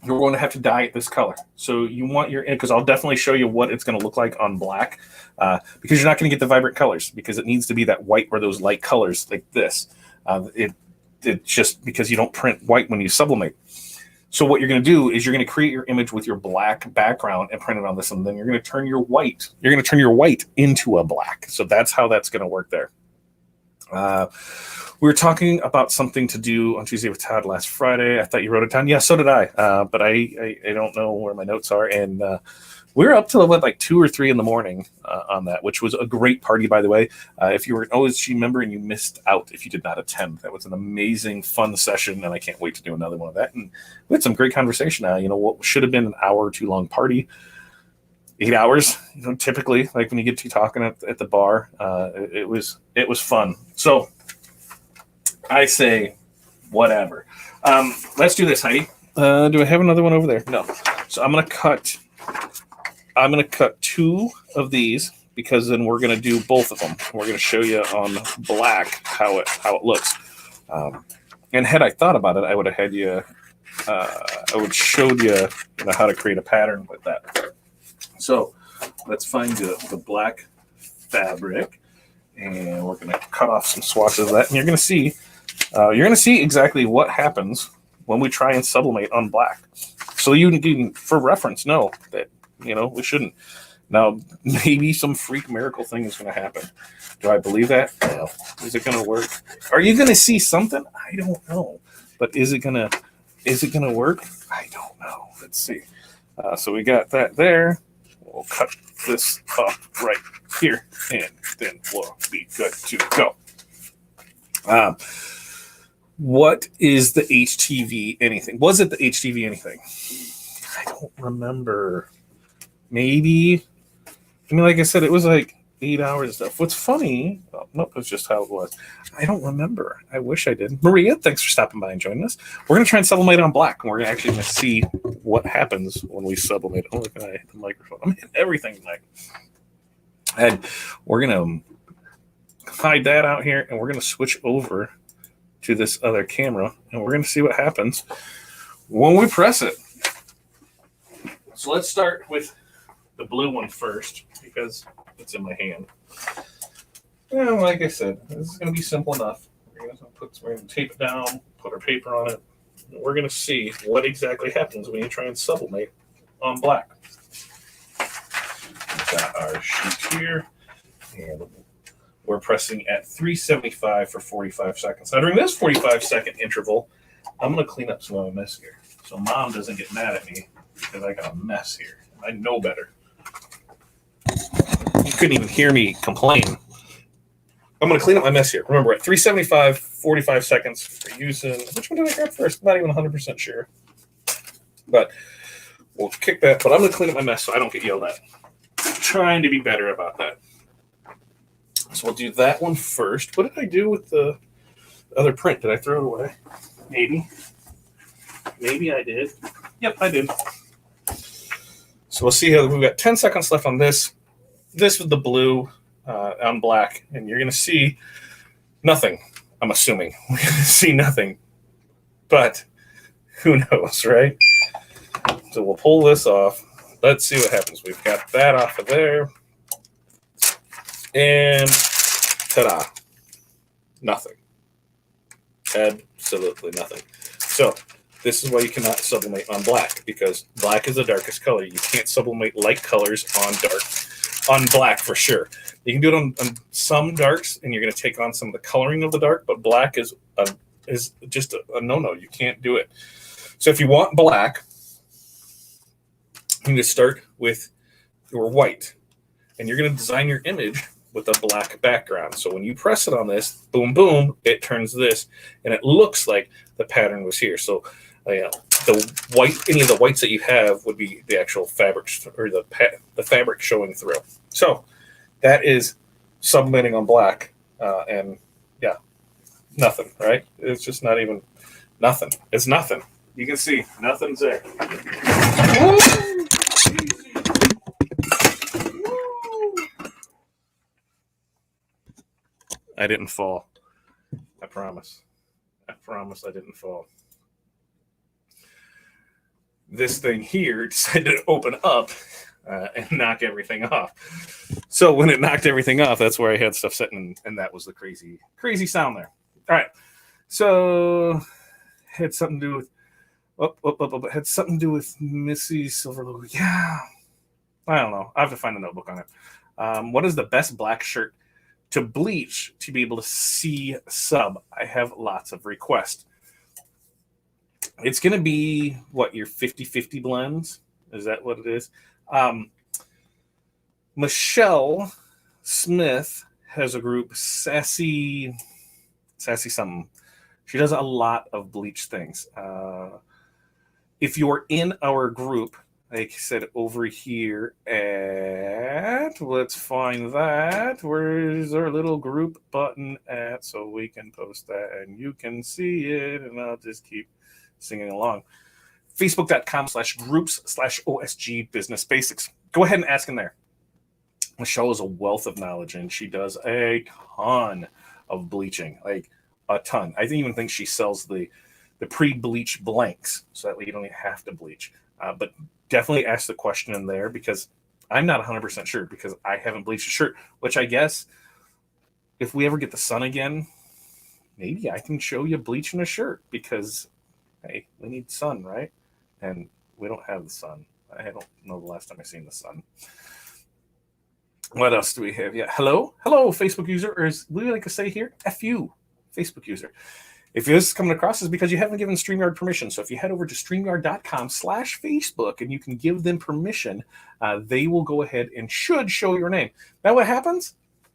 Speaker 1: You're going to have to dye it this color. So you want because I'll definitely show you what it's going to look like on black, because you're not going to get the vibrant colors, because it needs to be that white or those light colors like this. It's just because you don't print white when you sublimate. So what you're going to do is you're going to create your image with your black background and print it on this, and then you're going to turn your white. You're going to turn your white into a black. So that's how that's going to work there. We were talking about something to do on Tuesday with Todd last Friday. I thought you wrote it down. Yeah, so did I. But I don't know where my notes are. And we were up till like 2 or 3 in the morning on that, which was a great party, by the way. If you were an OSG member and you missed out if you did not attend, that was an amazing, fun session, and I can't wait to do another one of that. And we had some great conversation. What should have been an hour or 2 long party, 8 hours. Typically, like when you get to talking at the bar, it was fun. So I say, whatever. Let's do this, Heidi. Do I have another one over there? No. So I'm gonna cut 2 of these, because then we're gonna do both of them. We're gonna show you on black how it looks. And had I thought about it, I would have had you. I would showed you, how to create a pattern with that. So let's find the black fabric, and we're gonna cut off some swatches of that, and you're gonna see exactly what happens when we try and sublimate on black. So you can, for reference, know that, we shouldn't. Now, maybe some freak miracle thing is going to happen. Do I believe that? No. Is it going to work? Are you going to see something? I don't know. But is it going to work? I don't know. Let's see. So we got that there. We'll cut this off right here, and then we'll be good to go. What is the HTV anything? Was it the HTV anything? I don't remember. Maybe. Like I said, it was like 8 hours of stuff. What's funny, nope, that's just how it was. I don't remember. I wish I did. Maria, thanks for stopping by and joining us. We're going to try and sublimate on black, and we're actually going to see what happens when we sublimate. Oh, look, I hit the microphone. I'm hitting everything tonight. And we're going to hide that out here, and we're going to switch over to this other camera, and we're going to see what happens when we press it. So let's start with the blue one first, because it's in my hand. Like I said, this is going to be simple enough. We're going to tape it down, put our paper on it, and we're going to see what exactly happens when you try and sublimate on black. We've got our sheet here, and we're pressing at 375 for 45 seconds. Now, during this 45-second interval, I'm going to clean up some of my mess here, so Mom doesn't get mad at me because I got a mess here. I know better. You couldn't even hear me complain. I'm going to clean up my mess here. Remember, at 375, 45 seconds for using. Which one did I grab first? Not even 100% sure. But we'll kick that. But I'm going to clean up my mess so I don't get yelled at. I'm trying to be better about that. So we'll do that one first. What did I do with the other print? Did I throw it away? Maybe. Maybe I did. Yep, I did. So we'll see how we've got 10 seconds left on this. This with the blue on black, and you're going to see nothing. I'm assuming we're going to see nothing, but who knows, right? So we'll pull this off. Let's see what happens. We've got that off of there, and ta-da! Nothing. Absolutely nothing. So this is why you cannot sublimate on black, because black is the darkest color. You can't sublimate light colors on black for sure. You can do it on some darks, and you're going to take on some of the coloring of the dark, but black is just a no-no. You can't do it. So if you want black, you need to start with your white, and you're going to design your image with a black background. So when you press it on this, boom, boom, it turns this, and it looks like the pattern was here. So the white, any of the whites that you have would be the actual fabric, or the fabric showing through. So that is sublimating on black, and yeah, nothing, right? It's just not even nothing. It's nothing. You can see nothing's there. I didn't fall. I promise. I promise I didn't fall. This thing here decided to open up and knock everything off. So when it knocked everything off, that's where I had stuff sitting, and that was the crazy sound there. All right. So had something to do with had something to do with Missy Silver. Yeah. I don't know. I have to find a notebook on it. What is the best black shirt to bleach to be able to see sub? I have lots of requests. It's going to be, what, your 50-50 blends? Is that what it is? Michelle Smith has a group, Sassy something. She does a lot of bleach things. If you're in our group, like I said, over here at, let's find that. Where's our little group button at, so we can post that and you can see it, and I'll just keep singing along. Facebook.com/groups/OSG Business Basics. Go ahead and ask in there. Michelle is a wealth of knowledge, and she does a ton of bleaching, like a ton. I even think she sells the pre-bleach blanks, so that way you don't even have to bleach. But definitely ask the question in there, because I'm not 100% sure, because I haven't bleached a shirt, which I guess if we ever get the sun again, maybe I can show you bleaching a shirt, because, hey, we need sun, right? And we don't have the sun. I don't know the last time I seen the sun. What else do we have? Yeah, hello, Facebook user, or as we like to say here, F you, Facebook user. If this is coming across, is because you haven't given StreamYard permission. So if you head over to StreamYard.com/Facebook and you can give them permission, they will go ahead and should show your name. Now what happens?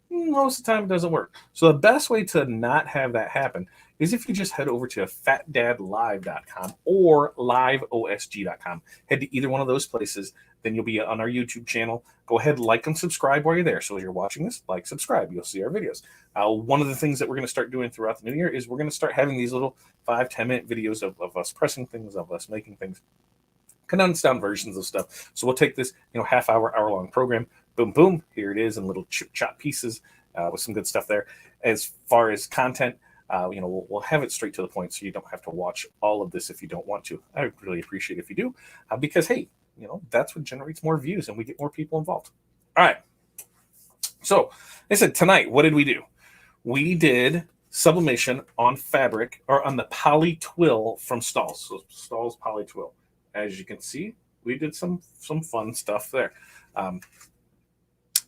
Speaker 1: Most of the time it doesn't work. So the best way to not have that happen is if you just head over to fatdadlive.com or liveosg.com. Head to either one of those places, then you'll be on our YouTube channel. Go ahead, like and subscribe while you're there. So as you're watching this, like, subscribe. You'll see our videos. One of the things that we're going to start doing throughout the new year is we're going to start having these little 5-10 minute videos of us pressing things, of us making things, condensed down versions of stuff. So we'll take this, half hour-long program, boom, boom, here it is in little chop pieces with some good stuff there. As far as content, we'll have it straight to the point, so you don't have to watch all of this if you don't want to. I would really appreciate it if you do, because, hey, that's what generates more views and we get more people involved. All right. So I said tonight, what did we do? We did sublimation on fabric, or on the Poly-Twill from Stahls. So Stahls Poly-Twill. As you can see, we did some fun stuff there.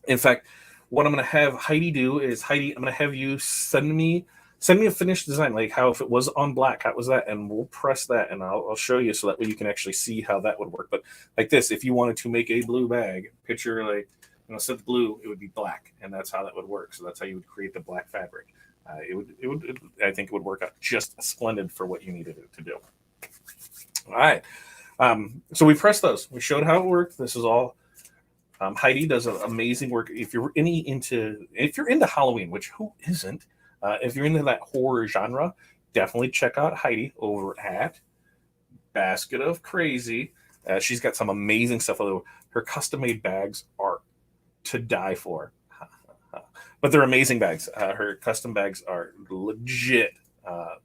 Speaker 1: In fact, what I'm going to have Heidi do is, Heidi, I'm going to have you send me a finished design, like how, if it was on black, how was that, and we'll press that, and I'll show you, so that way you can actually see how that would work. But like this, if you wanted to make a blue bag, picture like, instead of blue, it would be black, and that's how that would work. So that's how you would create the black fabric. I think it would work out just splendid for what you needed it to do. All right. So we pressed those. We showed how it worked. This is all. Heidi does amazing work. If you're into Halloween, which who isn't? If you're into that horror genre, definitely check out Heidi over at Basket of Crazy. She's got some amazing stuff. Although her custom-made bags are to die for, but they're amazing bags. Her custom bags are legit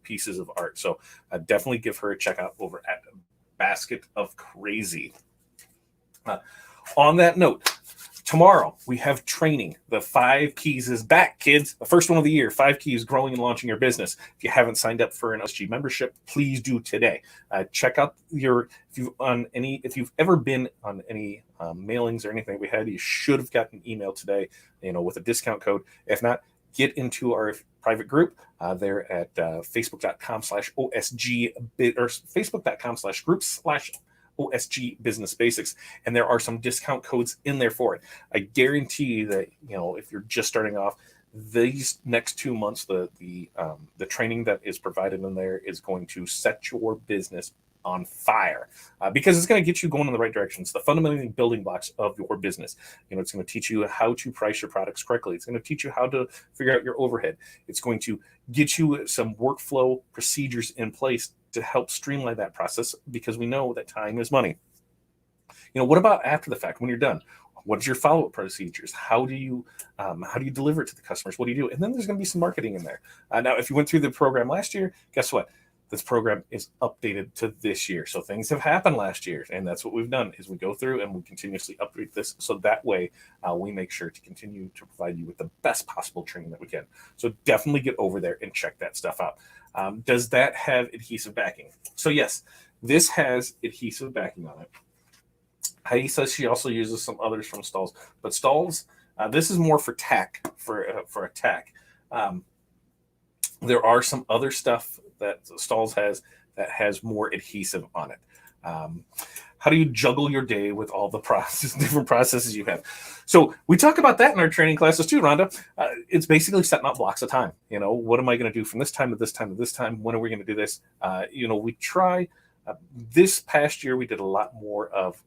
Speaker 1: pieces of art. So definitely give her a check out over at Basket of Crazy. On that note, Tomorrow, we have training. The 5 keys is back, kids. The first one of the year, 5 keys, growing and launching your business. If you haven't signed up for an OSG membership, please do today. Check out if you've ever been on any mailings or anything we had, you should have gotten an email today, with a discount code. If not, get into our private group there at facebook.com/OSG or facebook.com/group/OSG Business Basics, and there are some discount codes in there for it. I guarantee you that if you're just starting off, these next 2 months, the training that is provided in there is going to set your business on fire because it's going to get you going in the right direction. It's the fundamental building blocks of your business. It's going to teach you how to price your products correctly. It's going to teach you how to figure out your overhead. It's going to get you some workflow procedures in place to help streamline that process, because we know that time is money. What about after the fact when you're done? What is your follow-up procedures? How do you deliver it to the customers? What do you do? And then there's going to be some marketing in there. Now, if you went through the program last year, guess what? This program is updated to this year. So things have happened last year, and that's what we've done is we go through and we continuously update this. So that way we make sure to continue to provide you with the best possible training that we can. So definitely get over there and check that stuff out. Does that have adhesive backing? So yes, this has adhesive backing on it. Heidi says she also uses some others from Stahls, but Stahls, this is more for tack, for a tack. There are some other stuff that Stahls has that has more adhesive on it. How do you juggle your day with all the different processes you have? So we talk about that in our training classes too, Rhonda. It's basically setting up blocks of time. What am I going to do from this time to this time to this time? When are we going to do this? We try. This past year, we did a lot more of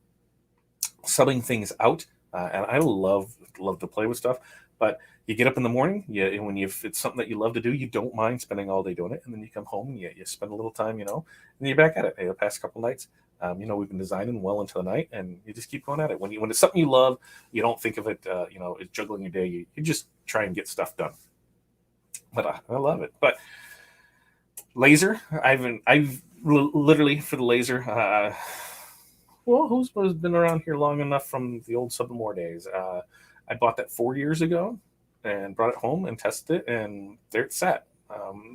Speaker 1: subbing things out, and I love to play with stuff, but you get up in the morning, if it's something that you love to do, you don't mind spending all day doing it. And then you come home and you spend a little time, and then you're back at it. The past couple nights, we've been designing well into the night, and you just keep going at it. When it's something you love, you don't think of it, as juggling your day. You just try and get stuff done. But I love it. But laser, I've literally for the laser, who's been around here long enough from the old Sublimate days? I bought that 4 years ago and brought it home and tested it, and there it's sat.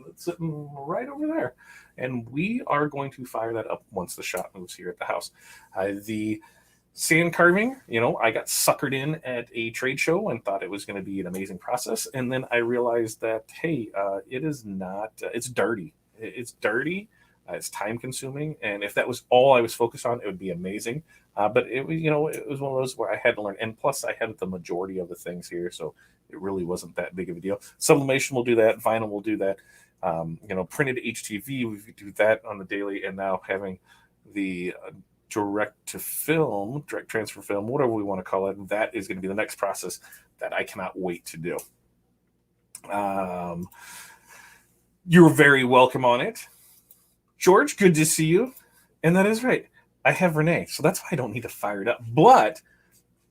Speaker 1: It's sitting right over there. And we are going to fire that up once the shop moves here at the house. The sand carving, I got suckered in at a trade show and thought it was going to be an amazing process. And then I realized that, hey, it is not, it's dirty. It's dirty. It's time consuming. And if that was all I was focused on, it would be amazing. But it was, it was one of those where I had to learn. And plus I had the majority of the things here. So it really wasn't that big of a deal. Sublimation will do that. Vinyl will do that. Printed HTV, we do that on the daily. And now having the direct transfer film, whatever we want to call it, that is going to be the next process that I cannot wait to do. You're very welcome on it. George, good to see you. And that is right. I have Renee, so that's why I don't need to fire it up. But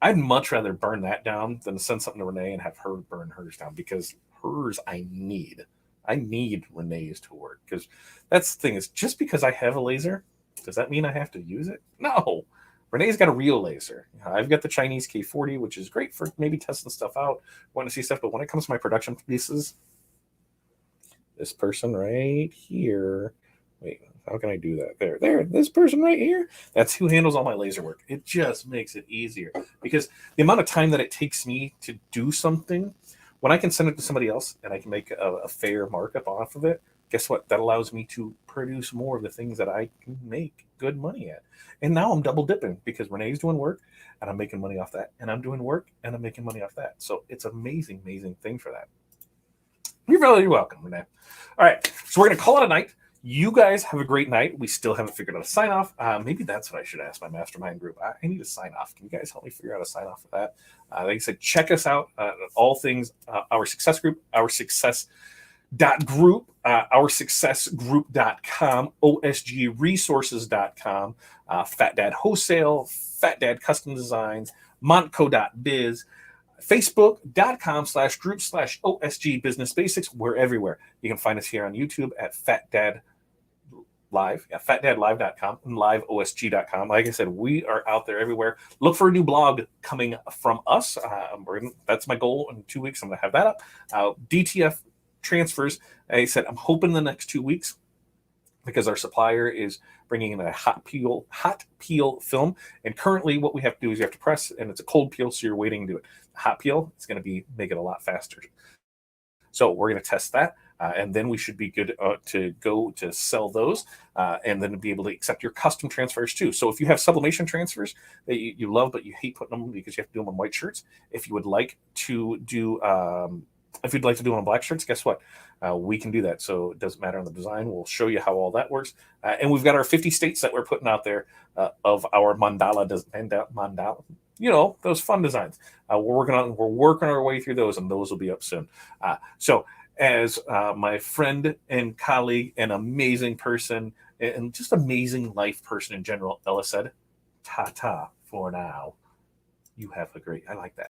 Speaker 1: I'd much rather burn that down than send something to Renee and have her burn hers down, because hers I need. I need Renee's to work, because that's the thing is, just because I have a laser, does that mean I have to use it? No. Renee's got a real laser. I've got the Chinese K40, which is great for maybe testing stuff out, wanting to see stuff. But when it comes to my production pieces, this person right here, wait, how can I do that? There, this person right here, that's who handles all my laser work. It just makes it easier, because the amount of time that it takes me to do something, when I can send it to somebody else and I can make a fair markup off of it, guess what? That allows me to produce more of the things that I can make good money at. And now I'm double dipping, because Renee's doing work and I'm making money off that. And I'm doing work and I'm making money off that. So it's an amazing, amazing thing for that. You're very welcome, Renee. All right. So we're going to call it a night. You guys have a great night. We still haven't figured out a sign off. Maybe that's what I should ask my mastermind group. I need a sign off. Can you guys help me figure out a sign off for that? Like I said, check us out. All things our success group, our success.group, OurSuccessGroup.com, OSGResources.com, Fat Dad Wholesale, Fat Dad Custom Designs, Montco.biz, Facebook.com/group/OSG Business Basics. We're everywhere. You can find us here on YouTube at Fat Dad Live, yeah, fatdadlive.com and liveosg.com. Like I said, we are out there everywhere. Look for a new blog coming from us. That's my goal. In 2 weeks, I'm going to have that up. DTF transfers. I said, I'm hoping the next 2 weeks, because our supplier is bringing in a hot peel film. And currently what we have to do is you have to press, and it's a cold peel, so you're waiting to do it. Hot peel, it's going to make it a lot faster. So we're going to test that. And then we should be good to go to sell those, and then be able to accept your custom transfers too. So if you have sublimation transfers that you love, but you hate putting them because you have to do them on white shirts, if you would like to do them on black shirts, guess what? We can do that. So it doesn't matter on the design. We'll show you how all that works. And we've got our 50 states that we're putting out there of our mandala, those fun designs. We're working our way through those, and those will be up soon. So as my friend and colleague and amazing person and just amazing life person in general, Ella said, ta-ta for now. You have a great, I like that.